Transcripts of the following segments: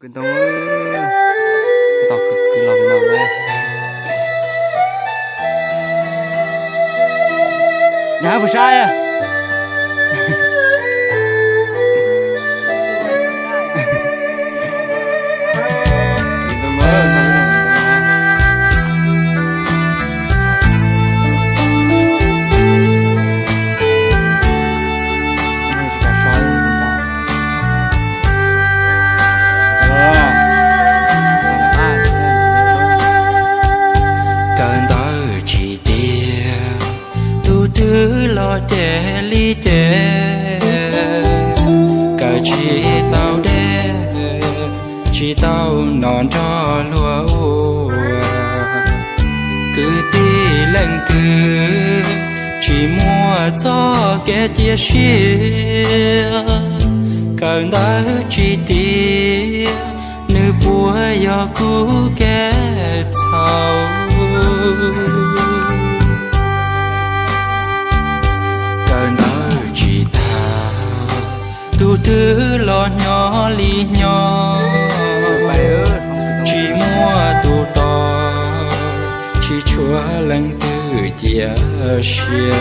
cái tao tao cứ làm nào đây nhà vừa sai à trẻ ly trẻ cả chỉ tao non cho lúa cứ tí lần cứ chỉ mua cho cái chia sẻ cần đã chỉ tí nữ bùa do cũ cái thầu tu thứ lo nhỏ li nhỏ chỉ mua tu to chỉ chúa lần từ chia sẻ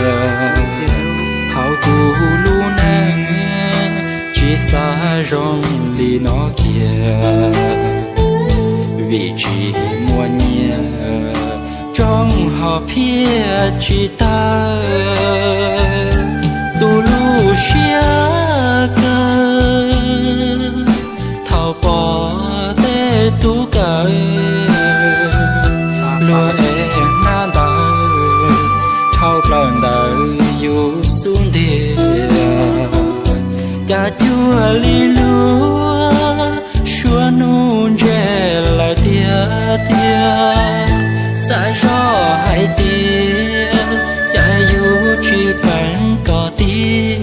hậu tu lu nang chỉ xa rong li nó kia vì chỉ mua nhẹ trong họ phía chỉ ta tu lu xia thao bỏ tê tu cờ lúa em na đời thao lần đời yêu xuống địa cả chúa li lúa xua nôn che lại tia tia sai gió hay tia cha yêu chỉ bằng có tia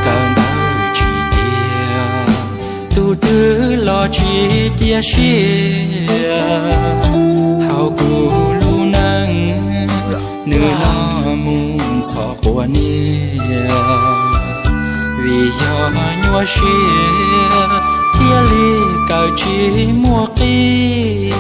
càng đau chỉ tia tu tư lo chỉ tia xia hao cù lu nang nửa lo muốn cho qua nia vì do nhua xia tia li cao chỉ mua kia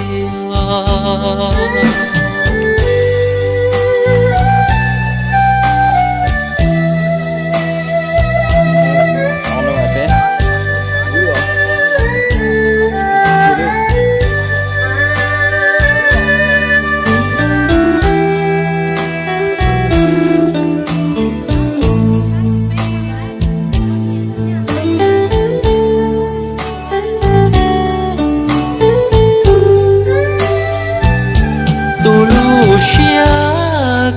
xia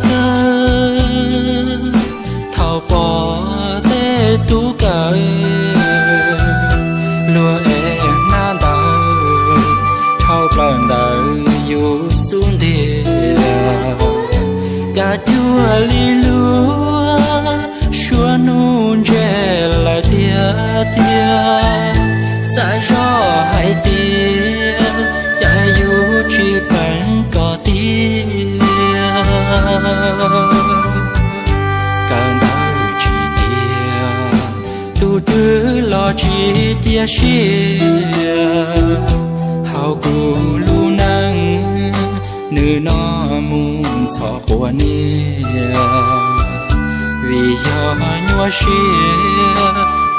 cơ thao bỏ tê tu cờ lúa em na đời thao lần đời yêu xuống địa cả chúa li lúa xua nôn che lại tia tia sai gió hay tia cha yêu chỉ bằng có tia càng đau chỉ tia tu tư lo chỉ tia xia hao cù lu nang nữ nó muốn cho qua nia vì do nhua xia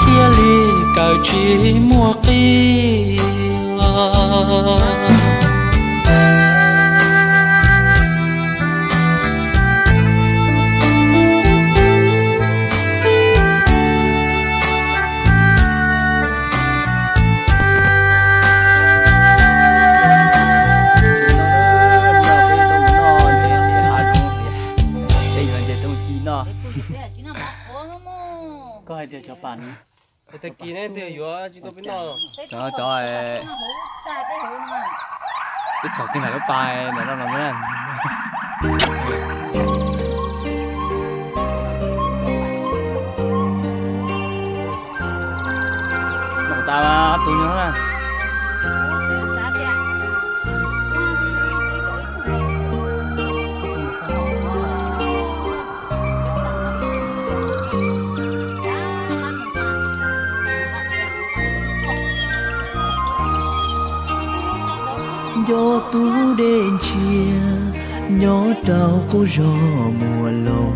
tia li cao chỉ mua kia coi thì cho bạn thế kia này thì vừa chỉ tôi biết nói cho cái chọc cái này nó bài nó làm cái này ta mà tôi nhớ là gió tú đến chia nhỏ đau phố gió mùa lâu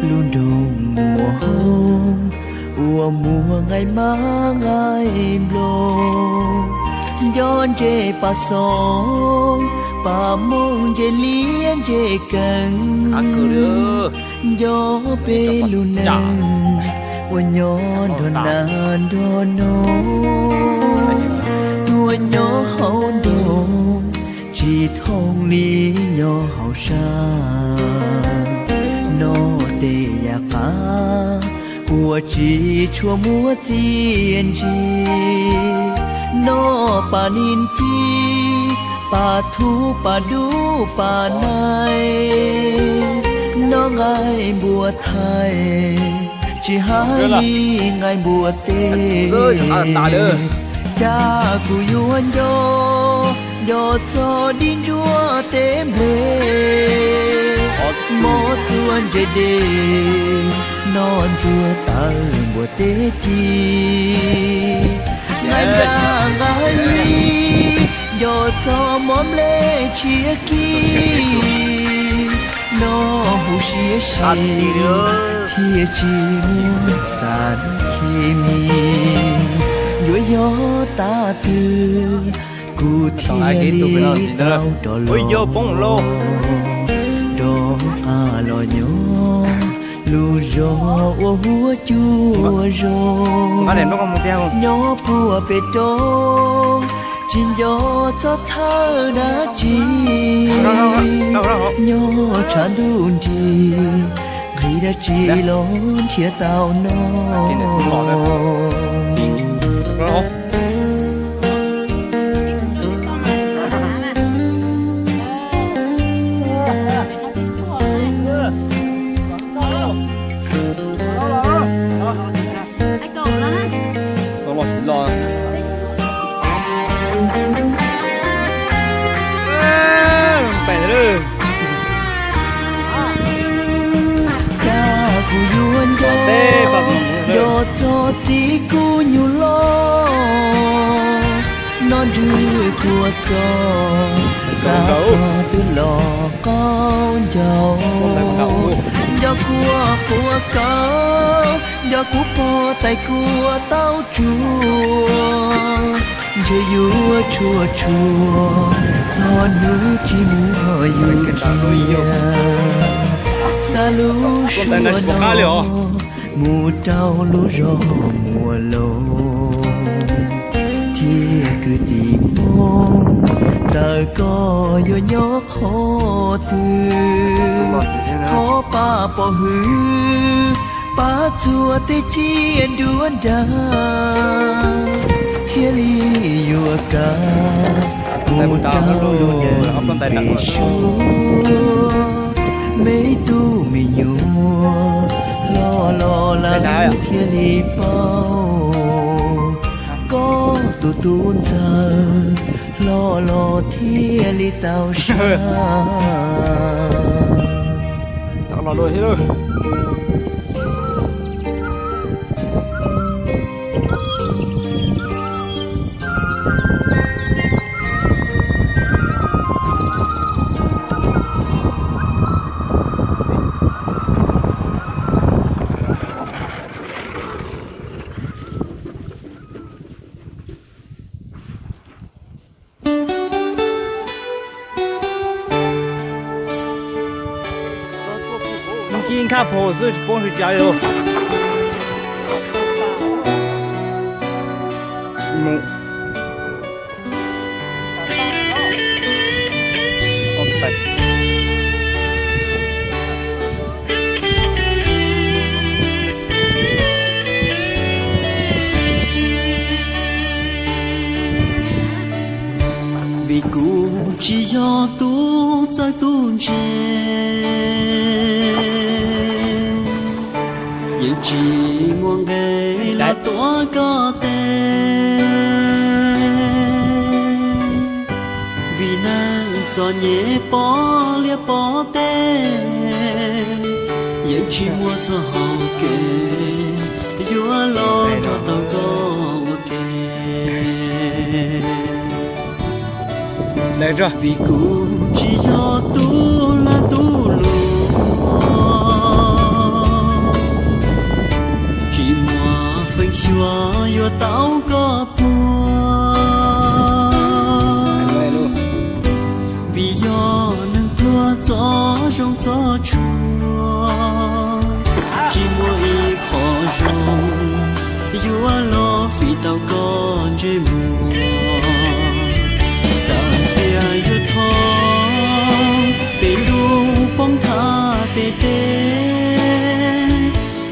luôn đông mùa hồng mùa ngày má ngày lô gió chê pa sông pa mông chê liên chê căng gió bê luôn nâng nhỏ đồn nàn đồn nô đua nhỏ hậu đồ chỉ thông lý nhỏ hậu sa nó tê ya cá của chỉ chua múa tiền chi nó pa nín chi pa thu pa đu pa nai nó ngày bùa thay chỉ hai ngày bùa tê cha cụ yuan yo cho đi chúa tém lê mò chuan dễ đê non chúa tờ bùa tê chi ngày ra ngày yo cho móm lê chia kia nó hú xía xê thiê chi muôn sản khi mi dối gió ta tư cụ thiê lý tao đỏ lô đỏ à lò nhó lù gió ô húa chua rô nhó bùa bê đông chín gió cho thơ đã chi nhó tràn đun chi khi đã chi lón chia tao nó yo cho tí cu nhu lo non rư của cho xa cho từ lò con dầu do của cao do của po tay của tao chua chơi vua chua chua cho nữ chỉ mua yêu kia xa lú xua nó mùa trao lúa rò mùa lô thiê cứ tìm mong giờ có vô nhó khó tư khó pa bỏ hư pa chùa tê chiên đuôn đà thiê ly vô ca mùa trao lúa nở bề xua mấy tu mì nhua lo là thiên lý bao có tu tuôn giờ lo thiên lý tao xa tao lo đôi hết rồi看破是帮助加油。vì cụ chỉ do tu在tu前。yêu chỉ muốn ghé là tua có tên vì nàng gió nhẹ bỏ lia bỏ tên yêu chỉ muốn cho họ kể vua lo cho tao có kể Này chưa? vì cũ chỉ do tu là tu lùa chỉ mùa phanh xua yo tao có bùa Này luôn. vì do nâng tua gió rong gió chua chỉ mùa y khó rong yo lo vì tao có chơi mùa bóng tha bê tê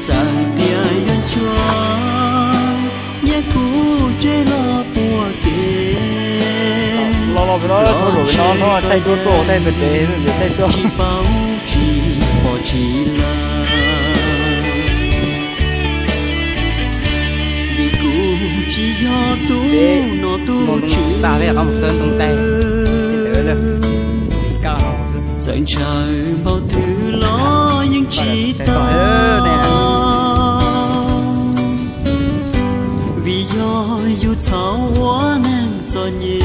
chẳng tia yon chua nhé cũ chơi lo bùa kê Lo với nó rồi với nó thayตัวtổ thay vật tế rồi thayตัว. chỉ bao chỉ bỏ chỉ là vì cũ chỉ do tu nó tu chữ ta với cả một sơn tung tay để được cao dành trời bao thứ lo nhưng chỉ ta vì do yêu thảo quá nên cho nhé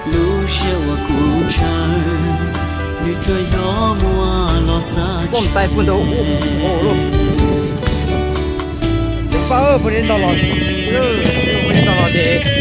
lưu siêu và cụ trời như trời gió mùa lo xa bông tay phun đầu luôn ba ơi phun đến tao lọt phun đến tao lọt thì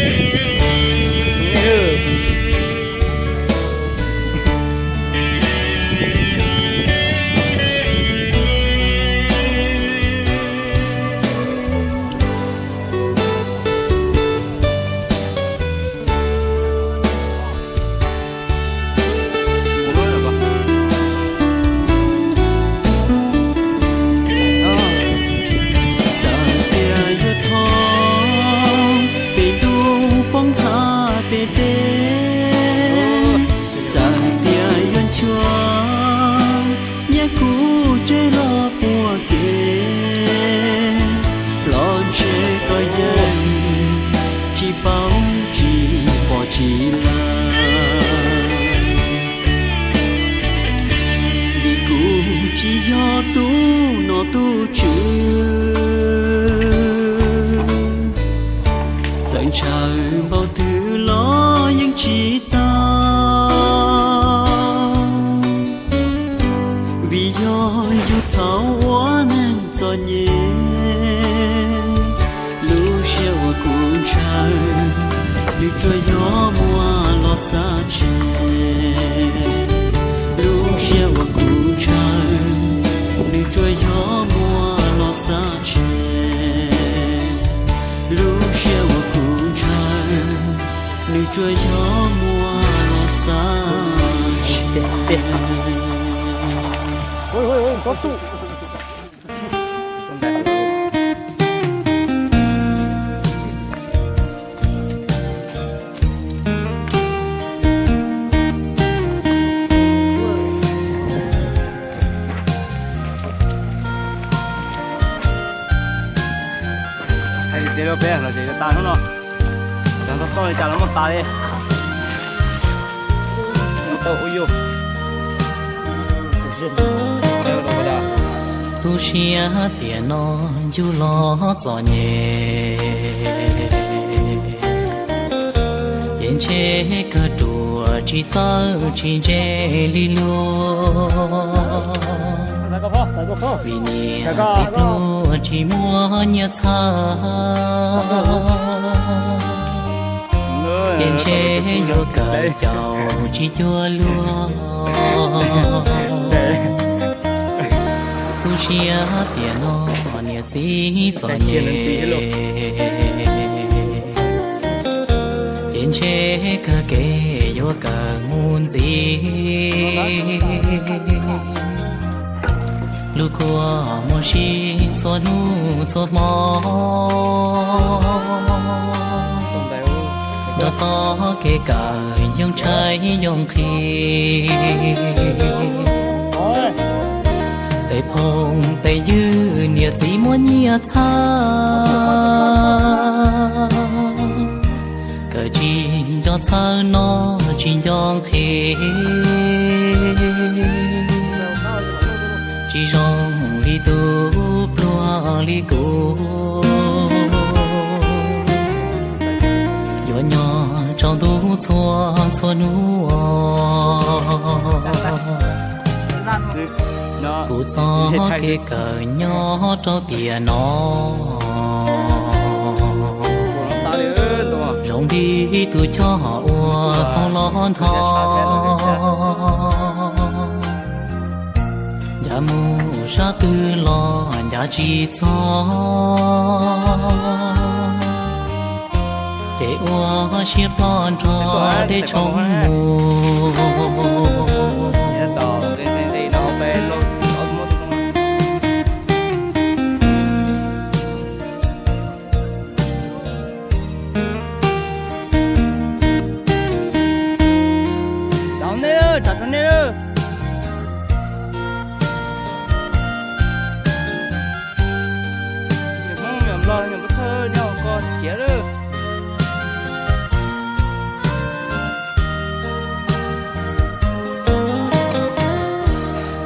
chỉ là vì cũ chỉ do tu nó tu chữ dành trời bao thứ lo nhưng chỉ ta vì do yêu thảo quá nên cho nhé lưu siêu và cuốn trời như trời gió mùa lo xa trẻ lưu siêu và cuốn trời như trời gió mùa lo xa trẻ lưu siêu và cuốn trời như trời gió mùa lo xa trẻ ôi có tụ để nó bé là để nó tan nó chẳng nó to thì chả nó một ta đi tao ui vô tu xia tiền nó du lo cho nhẹ yên chế cơ đùa chỉ cho chỉ chế li lúa vì nhẹ xịt lúa chỉ mua nhớ xa yên chế vô cờ chầu chỉ chua lúa tu xia tiền nó nhẹ gì cho nhẹ yên chế cơ kê vô cờ muôn gì lu qua một chi số nu số mò đó cho cái cờ dùng trái dùng khi tay phong tay dư nhiệt gì muốn nhiệt xa cờ chi cho xa nó chỉ dùng khi chỉ trong li tu plua li cô yo nhỏ trong tu chua chua nu nó cụ cho cái cờ nhỏ trong tiền nó rong đi tu cho họ thong lon thong nhà mu sa tư lo nhà chi cho để ua xếp lon cho để chống mù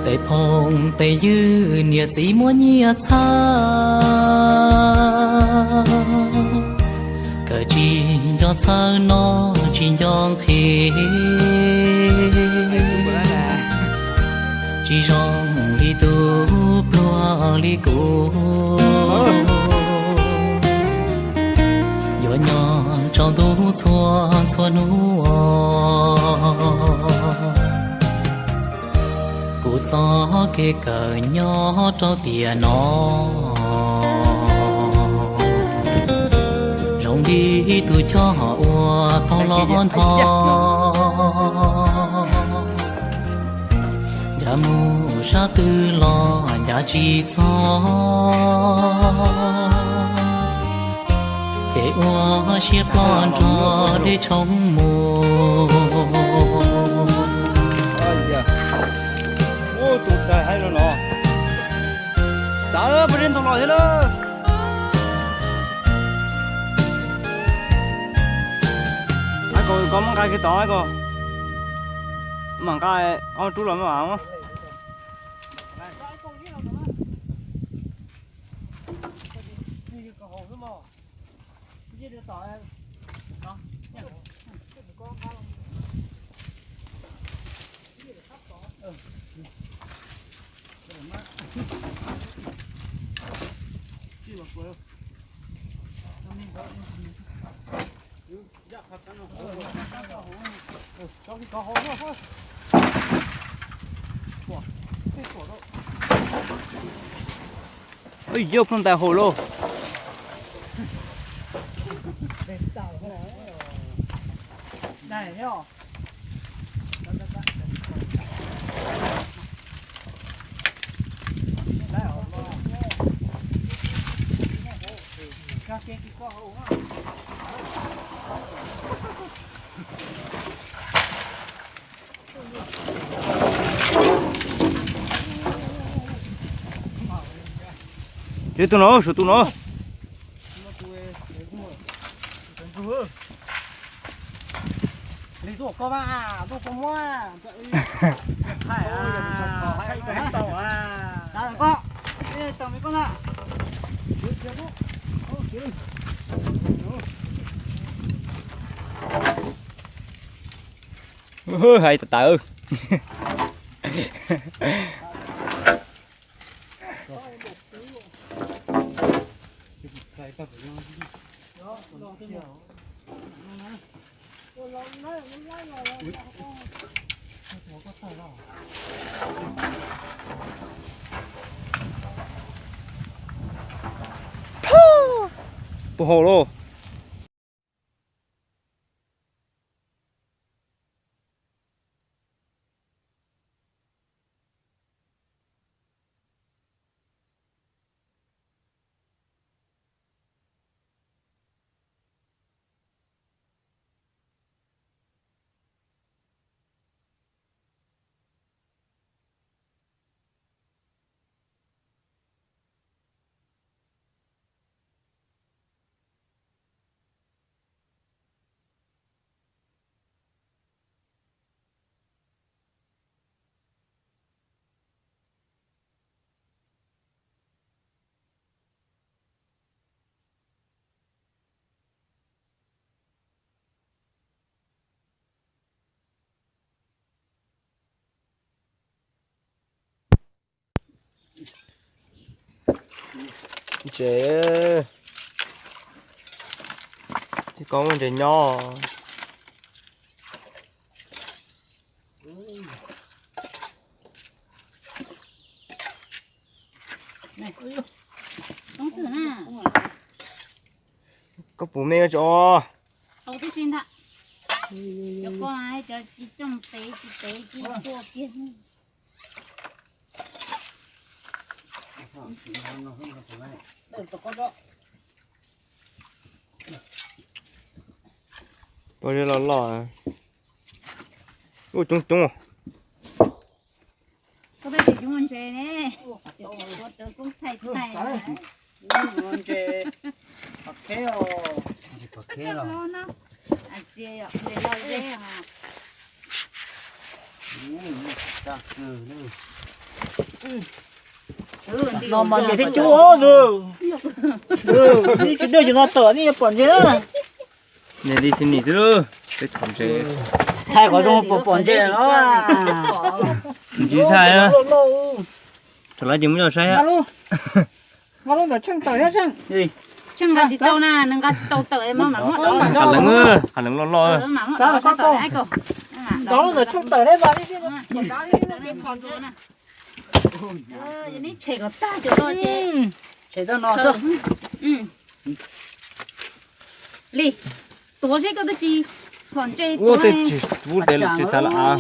tề phong tề dư nia chỉ muốn nia cha cờ chi cho cha nó chỉ nhong thế chỉ rong đi tu plua đi cô nhỏ nhỏ trong tu chua chua nu cụ cho cái cờ nhỏ trong tiền nó rong đi tu cho họ thong lon thong nhà mu sa tư lo nhà chi cho để ua xếp lon cho để chống mù tụt trời hay rồi nó trời bên thằng lò thế đó ai có mong cái to ai có mong cái ông chú làm mà không ôi vô không tại hồ lô này nhá Chứ tụi nó, tụi nó. Lấy ruột cơ mà, ruột cơ mua. Phải à, hay cái tàu à. Đó là con. Đây tàu mấy con ạ. Hay tự tự. Bộ hồ lô. chế thì có một chế nhỏ này không thử nè có bố mẹ cho không thích xin thật cho con ai cho chị trong tế chị chua kia tôi đi lò ui tung tung có bây giờ chúng mình chơi nè tôi cũng thay Ngon chê. Bạc khéo. Bạc khéo rồi. à chơi ạ để lo dê à Chắc nữa. nó Mà cái thích chúa rồi. Đi cái đưa cho nó tở đi bọn chứ. này đi xin nghỉ chứ cái thằng chế Thay có trong bọn chê nó. chỉ thay á trở lại chúng mình sai á Ngon luôn, chân tở hết chân. Gì? chẳng là chỉ tàu nè nâng cao tàu tàu em mong nắng đó khả năng lo nắng đó sao tàu ai cô Đó là chân tở đấy vào đi. giờ ní chạy có ta cho nó chứ Chạy ra nó sao? li tổ chức cái gì chọn chơi ô tổ thế này chỉ vui để chỉ sao là à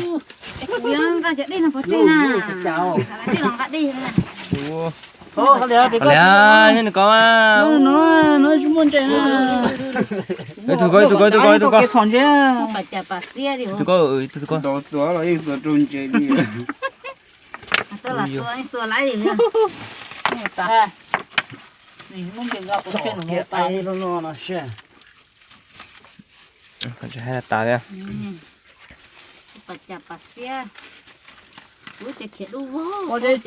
yang ra chơi đây là chơi nè chơi lòng gạt đi nè Ô, cái đấy thì có. à thế này có à Nó chúng muốn chạy nè. tôi coi Cái thằng chứ. bà xia đi tôi coi tôi coi Đó xóa là yên xóa trốn chạy đi. tôi là xua lại đi nha Mình muốn chạy gặp cái chuyện nó tay nó xe. còn chỉ hai là tà đấy bà xia ui cái kia đủ vô Có đây,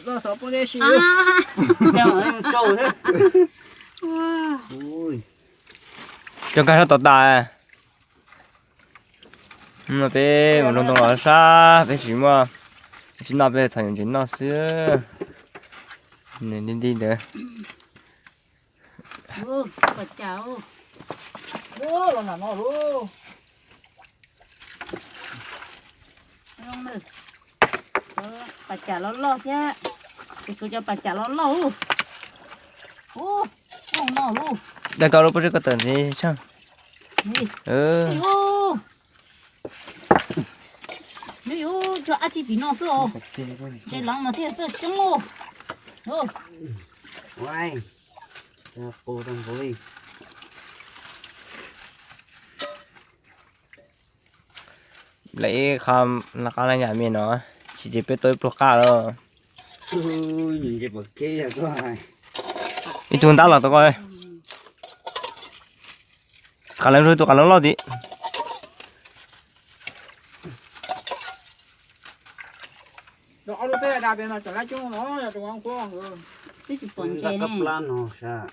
nó sợ có đây xíu. à Em trâu thế. wow Ui. trong cái nó tà mà bé một đồng là sa bé chỉ mà chỉ nào bé thành chỉ nào xưa nên đi đấy bà cháu Ô, là nó luôn. không được bà chả lo chứ tôi cho bà chả lo ô không lo luôn đây cao đâu có cái tận gì chăng ô nếu cho ăn chỉ tí nó thôi trên lăng nó thiệt rất chống ô ô Quay. Ra cô đang vui. lấy khăm là cái này nhà mình nó chỉ biết tôi pro cả rồi Ui, nhìn cái bậc kia là có ai. đi chúng ta là tôi coi cả lần rồi tôi cả lần lo đi Đó lúc thế đạp bên nó trở lại chung nó là chung không có. tôi chỉ còn Là chơi cấp này lan nó sao?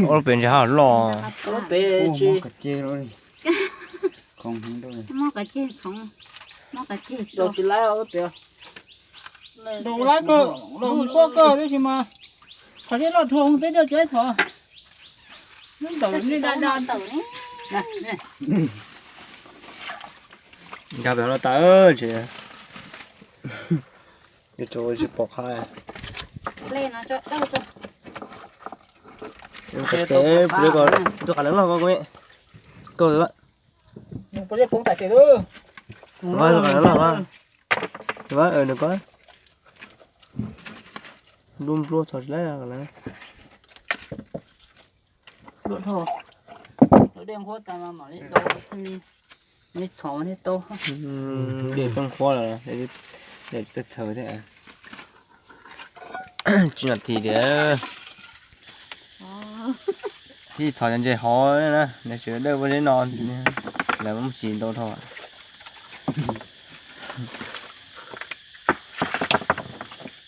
ở bên chỉ hao lo Có bé chi. Chê rồi. Không không đâu. mò cả chơi không mò cả chơi Đâu chỉ lái ở kìa. Đâu lái cơ, đâu có cơ đấy chứ mà. Phải thế nó thường tới đâu chết thôi. Nó tẩu đi đan đan. tàu đấy Nè, nè. gặp nó ta ơi chị cái chỗ chỉ bỏ khai lên nó cho đâu cho cái kế bây giờ tôi cả lần lo có mẹ câu rồi bạn Nhưng có biết phóng tại thế thôi. vâng cả lần lo vâng vâng được có luôn luôn cho lấy ra cái này Luôn thôi. Tôi đem khóa tao mà lấy đâu mấy chó hết to. để trong kho là để sẽ thở thế chỉ là thì để thì thở chân chơi khó nữa để sửa đâu có đến non là không chỉ đâu thôi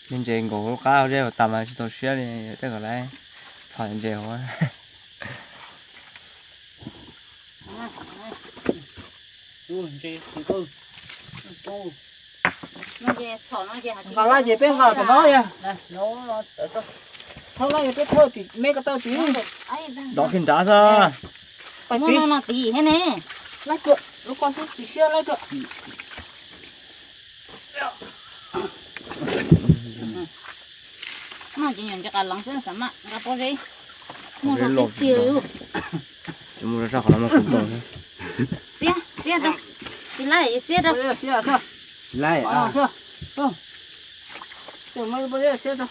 nên chơi ngủ cao chứ tầm là chỉ tôi sửa đi cái gọi là thở chân chơi khó Ui, chị cô. nó về thọ nó về hạt Vào lại gì bên vào cái đó nha. Này, nó ở đó. เท่าไรก็เท่าติแม่ก็เท่าติ đó khiến trả ra ไปตี nó tí thế này ไล่เกลือลูกก้อนที่ติเชื่อไล่เกลือ nó chỉ nhận cho cả lòng sen sắm ạ gặp bao gì Có cái nó lột nó tiêu chúng mua ra khỏi nó mà không懂 xe đâu đi lại xe đâu ไปเลยเสียเถอะ lại อ๋อเสียเออเดี๋ยวไม่ไปเลยเสียเถอะ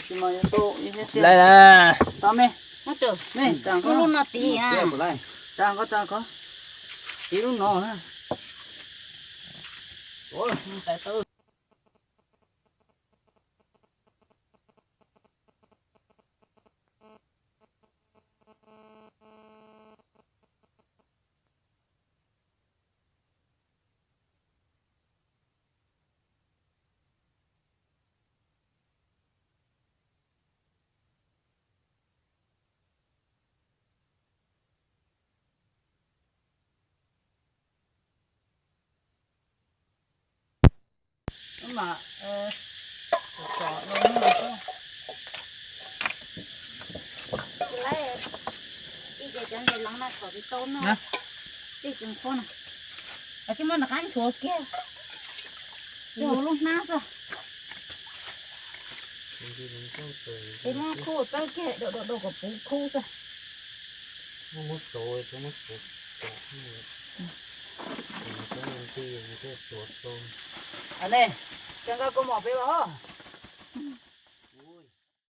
ชิมาโตยี่เสีย lại là ตามแม่ nó trở แม่จังก็ nó luôn nó tí à จังก็ตีลูกน้องนะโอ้ยแต่ตัว mà chọn nó như vậy thôi lấy đi về chân để lắng lại khỏi cái tôm nó Nè. đi cùng con này ở trên đó là cái chuột kia đồ luôn nát rồi cái nó khô tới kia đồ của bố khô rồi anh này chẳng có mỏ bé đó